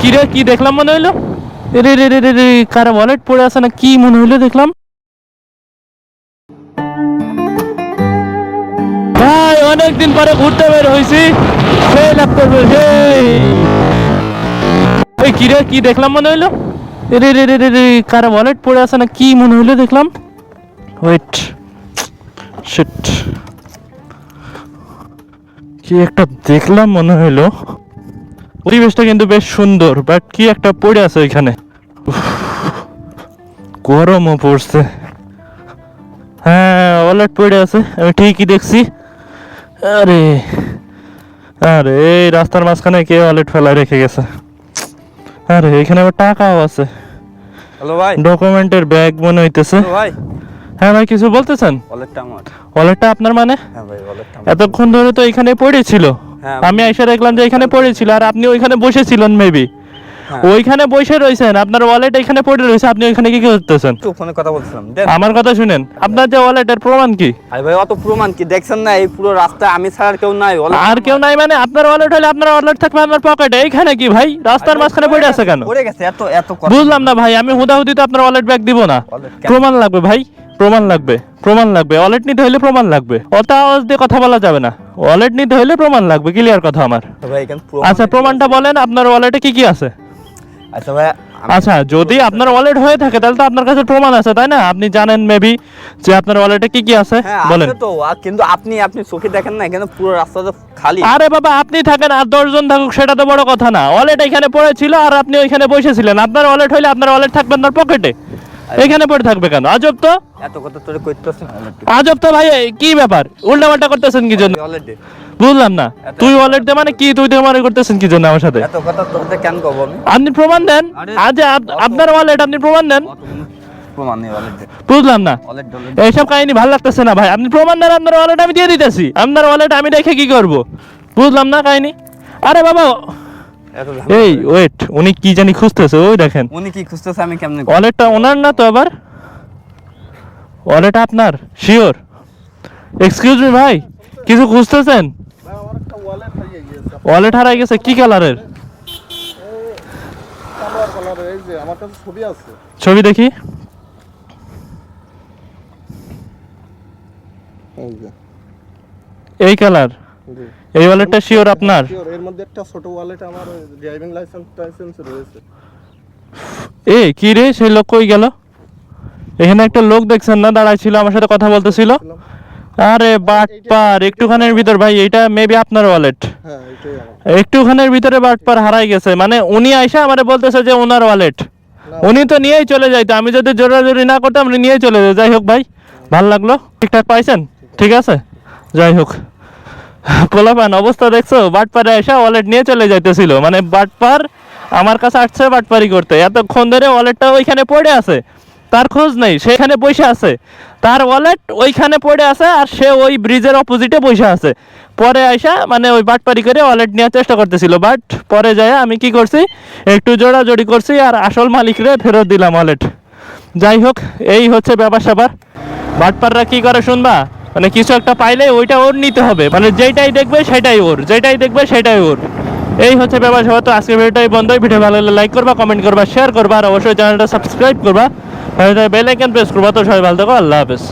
কি রে, কি দেখলাম মনে হইলো? রে রে রে রে রে, কার ওয়ালেট পড়ে আছে না কি মনে হইলো দেখলাম? ভাই অনেকদিন পরে ঘুরতে বের হয়েছি, সেই লাগতেছে সেই। কি রে, কি দেখলাম মনে হইলো? রে রে রে রে রে, কার ওয়ালেট পড়ে আছে না কি মনে হইলো দেখলাম? ওয়েট, শিট, কি একটা দেখলাম মনে হইলো। পরিবেশটা কিন্তু বেশ সুন্দর, বাট কি একটা পড়ে আছে ওইখানে। গরমও পড়ছে। হ্যাঁ, ওয়ালেট পড়ে আছে, আমি ঠিকই দেখছি। আরে আরে, এই রাস্তার মাঝখানে কে ওয়ালেট ফেলায় রেখে গেছে? আরে এখানে আবার টাকাও আছে। হ্যালো ভাই, ডকুমেন্টের ব্যাগ মনে হইতেছে। ভাই হ্যাঁ ভাই, কিছু বলতেছেন? ওয়ালেটটা আমার। ওয়ালেটটা আপনার মানে? হ্যাঁ ভাই, ওয়ালেটটা এতক্ষণ ধরে তো এখানে পড়েছিল। হ্যাঁ, আমি এসে দেখলাম যে এখানে পড়েছিল, আর আপনি ওইখানে বসেছিলেন মেবি। হ্যাঁ। ওইখানে বসে রয়েছেন, আপনার ওয়ালেট এখানে পড়ে রয়েছে, আপনি ওইখানে কি করতেছেন? একটু ফোনে কথা বলছিলাম। আমার কথা শুনেন, আপনার যে ওয়ালেটের প্রমাণ কি? আরে ভাই, অত প্রমাণ কি দেখছেন না? এই পুরো রাস্তায় আমি ছাড়া আর কেউ নাই। আর কেউ নাই মানে? আপনার ওয়ালেট হলে আপনার ওয়ালেট থাকবে আমার পকেটে, এইখানে কি ভাই রাস্তার মাঝখানে পড়ে আছে কেন? পড়ে গেছে, এত এত কথা বুঝলাম না ভাই, আমি হুদাহুদি তো আপনার ওয়ালেট ব্যাগ দিব না। প্রমাণ লাগবে ভাই, প্রমাণ লাগবে, প্রমাণ লাগবে। ওয়ালেট নিতে হলে প্রমাণ লাগবে, অত আওয়াজ দিয়ে কথা বলা যাবে না। ওয়ালেট নিতে হলে প্রমাণ লাগবে, ক্লিয়ার কথা আমার। ভাই এখানে আচ্ছা, প্রমাণটা বলেন, আপনার ওয়ালেটে কি কি আছে? আচ্ছা ভাই, আচ্ছা, যদি আপনার ওয়ালেট হয়ে থাকে তাহলে তো আপনার কাছে প্রমাণ আছে, তাই না? আপনি জানেন মেবি যে আপনার ওয়ালেটে কি কি আছে, হ্যাঁ বলেন। আছে তো, কিন্তু আপনি চোখে দেখেন না, এখানে পুরো রাস্তা তো খালি। আরে বাবা, আপনি থাকেন আর 10 জন থাকুক, সেটা তো বড় কথা না। ওয়ালেট এখানে পড়েছিল আর আপনি ওইখানে বসেছিলেন। আপনার ওয়ালেট হইলে আপনার ওয়ালেট থাকবে আপনার পকেটে, এখানে পড়ে থাকবে কেন? আজব তো, এত কথা তোরে কইতেছ না। আজব তো ভাই। কি ব্যাপার, উল্টাপাল্টা করতেছেন কি জন্য? ওয়ালেটে বুঝলাম না। তুই ওয়ালেট দে মানে কি? তুই দিয়ে মারি করতেছেন কি জন্য আমার সাথে? এত কথা তোরতে কেন কব আমি? আপনি প্রমাণ দেন। আজ আপনার ওয়ালেট, আপনি প্রমাণ দেন। প্রমাণ নেই ওয়ালেটে। বুঝলাম না, ওয়ালেট এইসব কাহিনী ভালো লাগতেছে না ভাই। আপনি প্রমাণ দেন, আপনার ওয়ালেট আমি দিয়ে দিতেছি। আপনার ওয়ালেট আমি রেখে কি করব? বুঝলাম না কাহিনী। আরে বাবা, এই ওয়েট, উনি কি জানি খুঁজতেছে, ওই দেখেন। উনি কি খুঁজতেছে আমি কেমনে? ওয়ালেটটা ওনার না তো? আবার ওয়ালেট আপনার শিওর? এক্সকিউজ মি ভাই, কিছু খুঁজতেছেন? ওয়ালেট হারাই গেছে? কি কালারের? ছবি দেখি। এই কালার, এই ওয়ালেটটা শিওর আপনার? এর মধ্যে একটা ছোট ওয়ালেট আমার ড্রাইভিং লাইসেন্স রয়েছে। এ কি রে, সেই লোক কই গেল? এখানে একটা লোক দেখছেন না, দাঁড়ায় ছিল, আমার সাথে কথা বলতেছিল। আরে বাটপার, একটুখানের ভিতর ভাই, এইটা মেবি আপনার ওয়ালেট। হ্যাঁ, এটাই আমার। একটুখানের ভিতরে বাটপার হারাই গেছে, মানে উনি আইসা আমারে বলতেছে যে ওনার ওয়ালেট। উনি তো নিয়েই চলে যাইতো, আমি যদি জোরাজোরি না করতাম উনি নিয়েই চলে যেত। যাই হোক ভাই, ভাল লাগলো। ঠিকঠাক পাইছেন? ঠিক আছে, যাই হোক। পোলাপান অবস্থা দেখছো, বাটপারে এসে ওয়ালেট নিয়ে চলে যাইতেছিল। মানে বাটপার আমার কাছে আসছে বাটপারি করতে, এতক্ষণ ধরে ওয়ালেটটা ওইখানে পড়ে আছে, তার খোঁজ নেই, সেখানে বসে আছে। তার ওয়ালেট ওইখানে পড়ে আছে আর সে ওই ব্রিজের অপোজিটে বসে আছে। পরে আইসা মানে ওই বাটপারি করে ওয়ালেট নেওয়ার চেষ্টা করতেছিল, বাট পরে যায় আমি কি করছি, একটু জোড়াজোড়ি করছি আর আসল মালিকরে ফেরত দিলাম ওয়ালেট। যাই হোক, এই হচ্ছে ব্যাপার স্যাপার। বাটপাররা কি করে শুনবা, মানে কিছু একটা পাইলে ওইটা ওর নিতে হবে, মানে যেটাই দেখবে সেটাই ওর, যেটাই দেখবে সেটাই ওর। এই হচ্ছে ব্যাপার স্যাপার। তো আজকের ভিডিওটাই বন্ধ। ভিডিও ভালো লাগলে লাইক করবা, কমেন্ট করবা, শেয়ার করবা, আর অবশ্যই চ্যানেলটা সাবস্ক্রাইব করবা, বেল আইকন প্রেস করবা। তো সবাই ভালো থাকো, আল্লাহ হাফেজ।